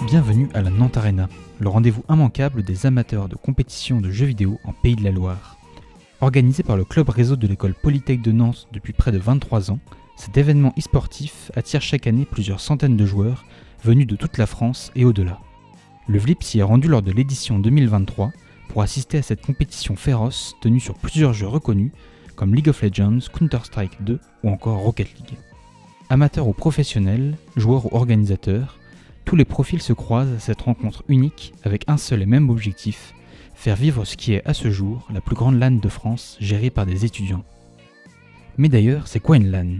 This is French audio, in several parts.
Bienvenue à la Nantes Arena, le rendez-vous immanquable des amateurs de compétition de jeux vidéo en Pays de la Loire. Organisé par le club réseau de l'école Polytech de Nantes depuis près de 23 ans, cet événement e-sportif attire chaque année plusieurs centaines de joueurs venus de toute la France et au-delà. Le VLIP s'y est rendu lors de l'édition 2023 pour assister à cette compétition féroce tenue sur plusieurs jeux reconnus comme League of Legends, Counter-Strike 2 ou encore Rocket League. Amateurs ou professionnels, joueurs ou organisateurs, tous les profils se croisent à cette rencontre unique avec un seul et même objectif, faire vivre ce qui est à ce jour la plus grande LAN de France gérée par des étudiants. Mais d'ailleurs, c'est quoi une LAN ?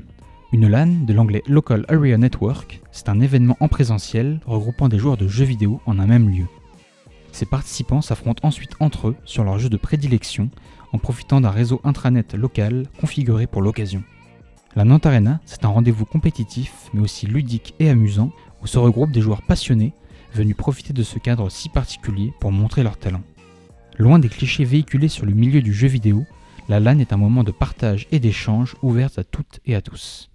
Une LAN, de l'anglais Local Area Network, c'est un événement en présentiel regroupant des joueurs de jeux vidéo en un même lieu. Ces participants s'affrontent ensuite entre eux sur leur jeu de prédilection en profitant d'un réseau intranet local configuré pour l'occasion. La Nantes Arena, c'est un rendez-vous compétitif mais aussi ludique et amusant où se regroupent des joueurs passionnés venus profiter de ce cadre si particulier pour montrer leur talent. Loin des clichés véhiculés sur le milieu du jeu vidéo, la LAN est un moment de partage et d'échange ouvert à toutes et à tous.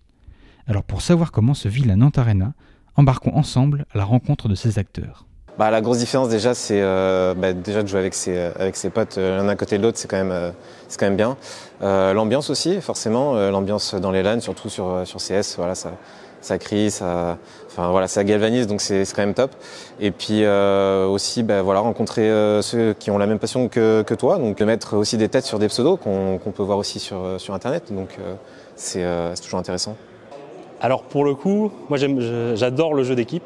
Alors pour savoir comment se vit la Nantes Arena, embarquons ensemble à la rencontre de ces acteurs. La grosse différence déjà, c'est déjà de jouer avec ses potes l'un à côté de l'autre, c'est quand même bien. L'ambiance aussi, forcément, l'ambiance dans les LAN, surtout sur CS, voilà, ça crie, ça galvanise, donc c'est quand même top. Et puis aussi, rencontrer ceux qui ont la même passion que toi, donc mettre aussi des têtes sur des pseudos qu'on peut voir aussi sur Internet, donc c'est toujours intéressant. Alors pour le coup, moi j'adore le jeu d'équipe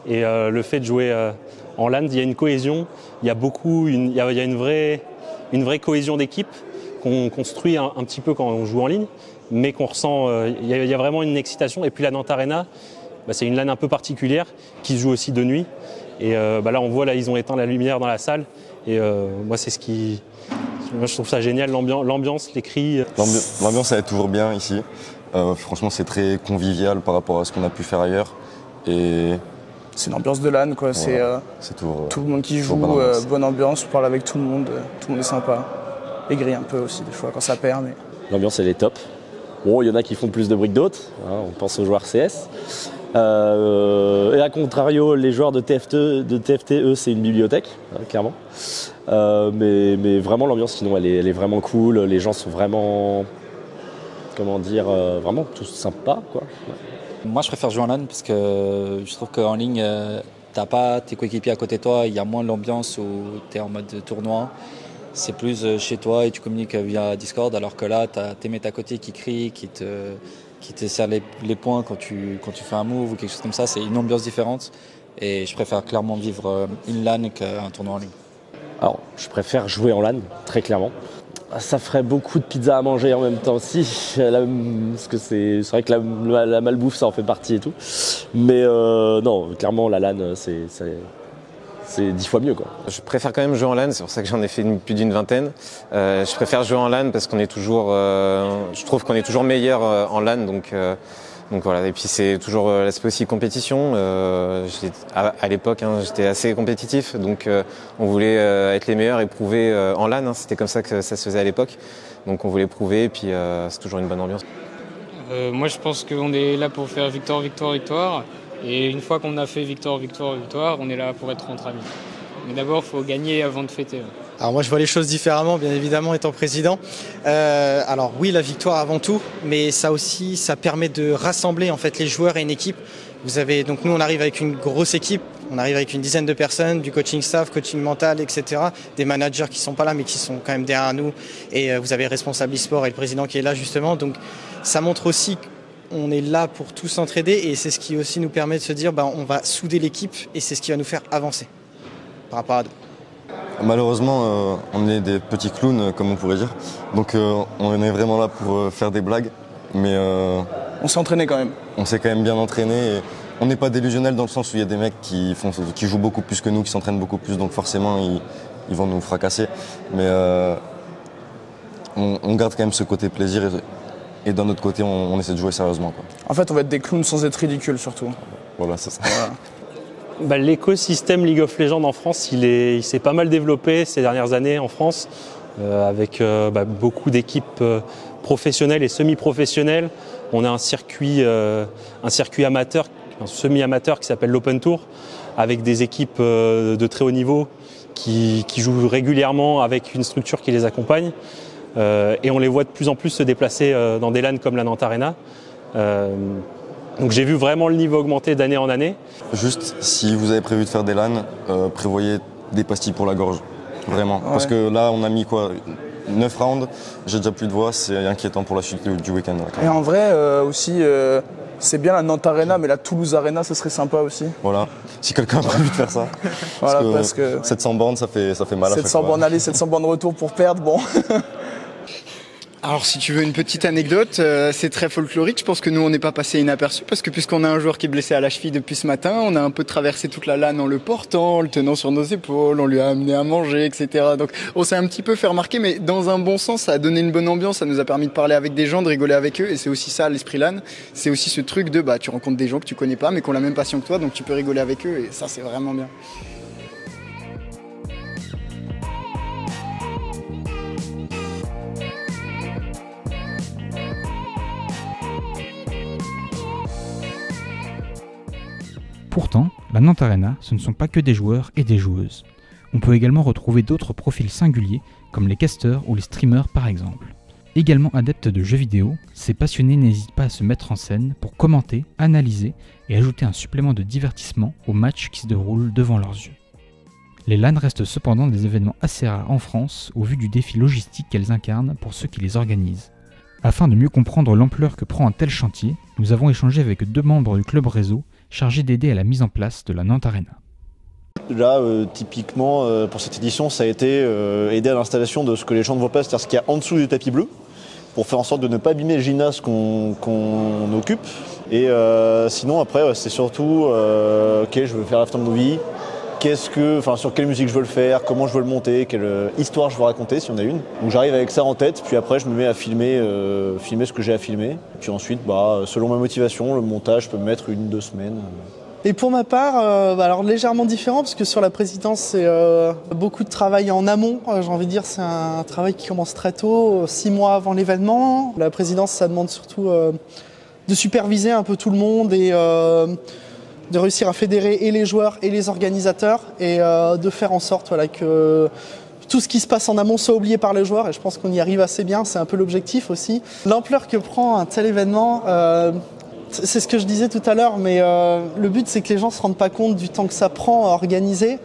et le fait de jouer en LAN, il y a une cohésion, il y a une vraie cohésion d'équipe qu'on construit un petit peu quand on joue en ligne, mais qu'on ressent, il y a vraiment une excitation. Et puis la Nantes Arena, c'est une LAN un peu particulière qui se joue aussi de nuit. Et là on voit, ils ont éteint la lumière dans la salle. Et moi je trouve ça génial, l'ambiance, les cris. L'ambiance elle est toujours bien ici. Franchement c'est très convivial par rapport à ce qu'on a pu faire ailleurs. Et c'est une ambiance de LAN, quoi. Voilà, c'est tout le monde qui joue, bonne ambiance, on parle avec tout le monde est sympa. Aigri un peu aussi des fois quand ça perd. Mais... L'ambiance elle est top. Bon, il y en a qui font plus de bruit que d'autres, on pense aux joueurs CS. Et à contrario, les joueurs de TFT, eux, c'est une bibliothèque, clairement. Mais vraiment l'ambiance sinon elle est vraiment cool, les gens sont vraiment, vraiment tous sympas, quoi. Ouais. Moi, je préfère jouer en LAN parce que je trouve qu'en ligne, t'as pas tes coéquipiers à côté de toi, il y a moins l'ambiance où tu es en mode tournoi. C'est plus chez toi et tu communiques via Discord, alors que là, tu as tes mates à côté qui crient, qui te serrent les poings quand tu fais un move ou quelque chose comme ça. C'est une ambiance différente et je préfère clairement vivre une LAN qu'un tournoi en ligne. Alors, je préfère jouer en LAN, très clairement. Ça ferait beaucoup de pizza à manger en même temps aussi, parce que c'est vrai que la malbouffe ça en fait partie et tout. Mais non, clairement la LAN c'est 10 fois mieux, quoi. Je préfère quand même jouer en LAN, c'est pour ça que j'en ai fait plus d'une vingtaine. Je préfère jouer en LAN parce qu'on est toujours, je trouve qu'on est toujours meilleur en LAN, donc voilà. Et puis c'est toujours l'aspect aussi compétition. À l'époque, j'étais assez compétitif, donc on voulait être les meilleurs et prouver en LAN. C'était comme ça que ça se faisait à l'époque. Donc on voulait prouver, et puis c'est toujours une bonne ambiance. Moi, je pense qu'on est là pour faire victoire, victoire, victoire. Et une fois qu'on a fait victoire, victoire, victoire, on est là pour être entre amis. Mais d'abord, il faut gagner avant de fêter. Alors moi je vois les choses différemment, bien évidemment, étant président. Alors oui, la victoire avant tout, mais ça aussi, ça permet de rassembler en fait les joueurs et une équipe. Donc nous on arrive avec une grosse équipe, on arrive avec une dizaine de personnes, du coaching staff, coaching mental, etc. Des managers qui sont pas là mais qui sont quand même derrière nous. Et vous avez le responsable e-sport et le président qui est là justement. Donc ça montre aussi qu'on est là pour tous s'entraider et c'est ce qui aussi nous permet de se dire on va souder l'équipe et c'est ce qui va nous faire avancer par rapport à... Malheureusement, on est des petits clowns, comme on pourrait dire. Donc on est vraiment là pour faire des blagues. Mais on s'est entraîné quand même. On s'est quand même bien entraîné. Et on n'est pas délusionnel dans le sens où il y a des mecs qui jouent beaucoup plus que nous, qui s'entraînent beaucoup plus. Donc forcément, ils vont nous fracasser. Mais on garde quand même ce côté plaisir. Et d'un autre côté, on essaie de jouer sérieusement, quoi. En fait, on va être des clowns sans être ridicules, surtout. Voilà, c'est ça. Voilà. L'écosystème League of Legends en France, il s'est pas mal développé ces dernières années en France, avec beaucoup d'équipes professionnelles et semi-professionnelles. On a un circuit amateur un semi-amateur qui s'appelle l'Open Tour, avec des équipes de très haut niveau qui jouent régulièrement avec une structure qui les accompagne. Et on les voit de plus en plus se déplacer dans des LAN comme la Nantes Arena. Donc j'ai vu vraiment le niveau augmenter d'année en année. Juste, si vous avez prévu de faire des LAN, prévoyez des pastilles pour la gorge. Vraiment. Ouais. Parce que là, on a mis 9 rounds, j'ai déjà plus de voix, c'est inquiétant pour la suite du week-end. Ouais. Et en vrai, aussi, c'est bien la Nantes Arena, mais la Toulouse Arena, ce serait sympa aussi. Voilà, si quelqu'un a prévu de faire ça. Voilà, parce que 700 bornes, ça fait mal à chaque fois. 700 bornes aller, 700 bornes retour pour perdre, bon. Alors si tu veux une petite anecdote, c'est très folklorique, je pense que nous on n'est pas passé inaperçu parce que puisqu'on a un joueur qui est blessé à la cheville depuis ce matin, on a un peu traversé toute la LAN en le portant, le tenant sur nos épaules, on lui a amené à manger, etc. Donc on s'est un petit peu fait remarquer, mais dans un bon sens, ça a donné une bonne ambiance, ça nous a permis de parler avec des gens, de rigoler avec eux, et c'est aussi ça l'esprit LAN, c'est aussi ce truc de tu rencontres des gens que tu connais pas mais qui ont la même passion que toi, donc tu peux rigoler avec eux, et ça c'est vraiment bien. Pourtant, la Nantes Arena, ce ne sont pas que des joueurs et des joueuses. On peut également retrouver d'autres profils singuliers, comme les casteurs ou les streamers par exemple. Également adeptes de jeux vidéo, ces passionnés n'hésitent pas à se mettre en scène pour commenter, analyser et ajouter un supplément de divertissement aux matchs qui se déroulent devant leurs yeux. Les LAN restent cependant des événements assez rares en France au vu du défi logistique qu'elles incarnent pour ceux qui les organisent. Afin de mieux comprendre l'ampleur que prend un tel chantier, nous avons échangé avec 2 membres du club réseau chargés d'aider à la mise en place de la Nantes Arena. Là, typiquement, pour cette édition, ça a été aider à l'installation de ce que les gens ne voient pas, c'est-à-dire ce qu'il y a en dessous du tapis bleu, pour faire en sorte de ne pas abîmer le gymnase qu'on occupe. Et sinon, après, c'est surtout, ok, je veux faire l'after movie, sur quelle musique je veux le faire, comment je veux le monter, quelle histoire je veux raconter, si on a une. Donc j'arrive avec ça en tête, puis après je me mets à filmer ce que j'ai à filmer. Puis ensuite, selon ma motivation, le montage peut me mettre 1-2 semaines. Et pour ma part, alors légèrement différent, parce que sur la présidence, c'est beaucoup de travail en amont. J'ai envie de dire, c'est un travail qui commence très tôt, 6 mois avant l'événement. La présidence, ça demande surtout de superviser un peu tout le monde et de réussir à fédérer et les joueurs et les organisateurs et de faire en sorte que tout ce qui se passe en amont soit oublié par les joueurs, et je pense qu'on y arrive assez bien, c'est un peu l'objectif aussi. L'ampleur que prend un tel événement, c'est ce que je disais tout à l'heure, mais le but c'est que les gens ne se rendent pas compte du temps que ça prend à organiser.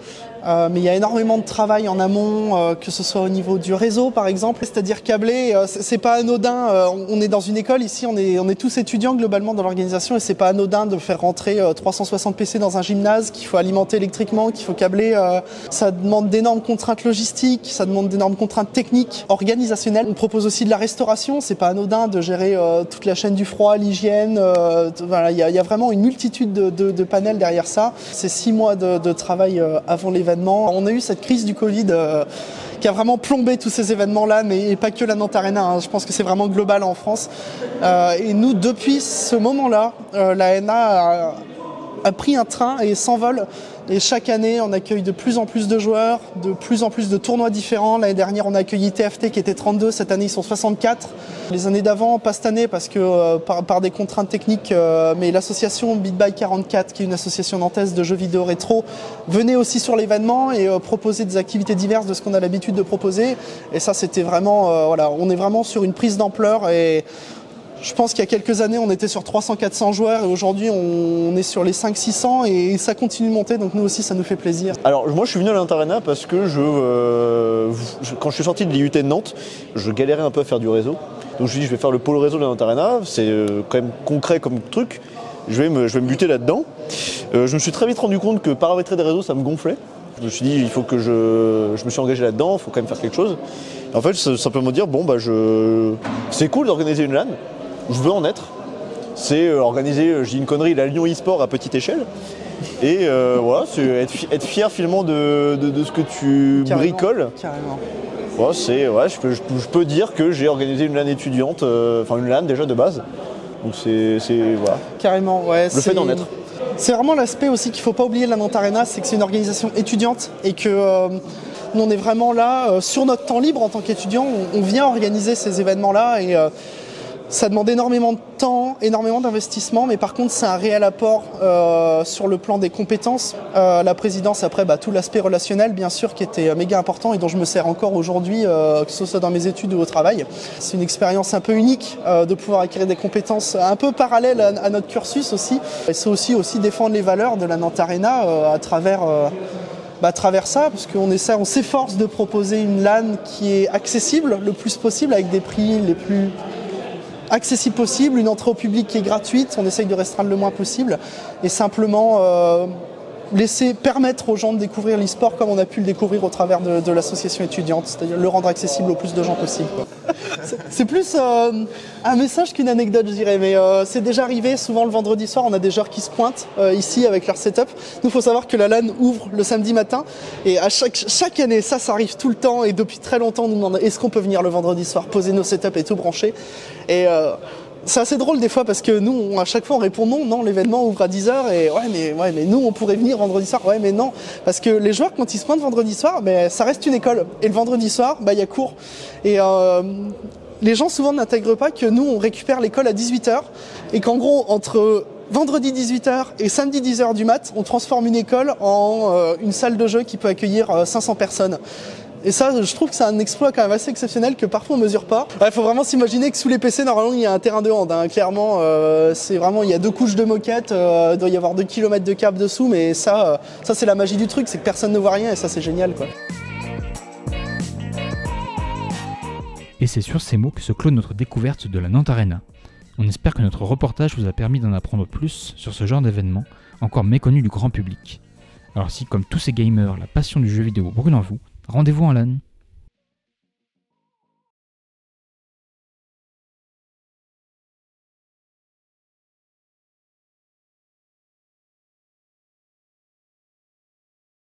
Mais il y a énormément de travail en amont, que ce soit au niveau du réseau par exemple, c'est-à-dire câbler, c'est pas anodin, on est dans une école ici, on est tous étudiants globalement dans l'organisation, et c'est pas anodin de faire rentrer 360 PC dans un gymnase qu'il faut alimenter électriquement, qu'il faut câbler, ça demande d'énormes contraintes logistiques, ça demande d'énormes contraintes techniques, organisationnelles. On propose aussi de la restauration, c'est pas anodin de gérer toute la chaîne du froid, l'hygiène, voilà, il y a vraiment une multitude de panels derrière ça. C'est 6 mois de travail avant l'événement. On a eu cette crise du Covid qui a vraiment plombé tous ces événements-là, mais pas que la Nantes Arena, hein. Je pense que c'est vraiment global en France. Et nous, depuis ce moment-là, la NA a pris un train et s'envole. Et chaque année, on accueille de plus en plus de joueurs, de plus en plus de tournois différents. L'année dernière, on a accueilli TFT qui était 32. Cette année, ils sont 64. Les années d'avant, pas cette année parce que par des contraintes techniques, mais l'association Beat by 44, qui est une association nantaise de jeux vidéo rétro, venait aussi sur l'événement et proposait des activités diverses de ce qu'on a l'habitude de proposer. Et ça, c'était vraiment, on est vraiment sur une prise d'ampleur. Et je pense qu'il y a quelques années, on était sur 300-400 joueurs, et aujourd'hui, on est sur les 500-600, et ça continue de monter, donc nous aussi, ça nous fait plaisir. Alors, moi, je suis venu à la Nantes Arena parce que quand je suis sorti de l'IUT de Nantes, je galérais un peu à faire du réseau. Donc, je me suis dit, je vais faire le pôle réseau de la Nantes Arena, c'est quand même concret comme truc. Je vais me buter là-dedans. Je me suis très vite rendu compte que paramétrer des réseaux, ça me gonflait. Je me suis dit, il faut que je me suis engagé là-dedans, il faut quand même faire quelque chose. Et en fait, c'est simplement dire, c'est cool d'organiser une LAN. Je veux en être. C'est organiser, je dis une connerie, la Lyon e-sport à petite échelle. Et voilà, c'est être fier finalement de ce que tu bricoles. Carrément. Ouais, je peux dire que j'ai organisé une LAN étudiante, une LAN déjà de base. Donc c'est voilà. Carrément, ouais. Le fait d'en être. C'est vraiment l'aspect aussi qu'il ne faut pas oublier de la Nantes Arena, c'est que c'est une organisation étudiante et que nous on est vraiment là sur notre temps libre en tant qu'étudiant, on vient organiser ces événements-là et ça demande énormément de temps, énormément d'investissement, mais par contre c'est un réel apport sur le plan des compétences. La présidence, après tout l'aspect relationnel bien sûr qui était méga important et dont je me sers encore aujourd'hui, que ce soit dans mes études ou au travail. C'est une expérience un peu unique de pouvoir acquérir des compétences un peu parallèles à notre cursus aussi. Et c'est aussi défendre les valeurs de la Nantes Arena à travers ça, parce qu'on s'efforce de proposer une LAN qui est accessible le plus possible, avec des prix les plus accessibles possibles, une entrée au public qui est gratuite, on essaye de restreindre le moins possible, et simplement permettre aux gens de découvrir l'e-sport comme on a pu le découvrir au travers de l'association étudiante, c'est-à-dire le rendre accessible au plus de gens possible. C'est plus un message qu'une anecdote, je dirais, mais c'est déjà arrivé, souvent le vendredi soir, on a des joueurs qui se pointent ici avec leur setup. Nous, il faut savoir que la LAN ouvre le samedi matin, et à chaque année, ça arrive tout le temps, et depuis très longtemps, on nous demande est-ce qu'on peut venir le vendredi soir, poser nos setups et tout brancher. Et c'est assez drôle des fois parce que nous, à chaque fois, on répond non, l'événement ouvre à 10h et mais nous, on pourrait venir vendredi soir. Ouais, mais non. Parce que les joueurs, quand ils se pointent vendredi soir, ça reste une école. Et le vendredi soir, il y a cours. Et les gens souvent n'intègrent pas que nous, on récupère l'école à 18h et qu'en gros, entre vendredi 18h et samedi 10h du mat, on transforme une école en une salle de jeu qui peut accueillir 500 personnes. Et ça, je trouve que c'est un exploit quand même assez exceptionnel que parfois on mesure pas. Il faut vraiment s'imaginer que sous les PC, normalement, il y a un terrain de hand. Clairement, il y a 2 couches de moquette, il doit y avoir 2 km de câbles dessous, mais ça c'est la magie du truc, c'est que personne ne voit rien et ça c'est génial, quoi. Et c'est sur ces mots que se clôt notre découverte de la Nantes Arena. On espère que notre reportage vous a permis d'en apprendre plus sur ce genre d'événement, encore méconnu du grand public. Alors si, comme tous ces gamers, la passion du jeu vidéo brûle en vous, rendez-vous en LAN.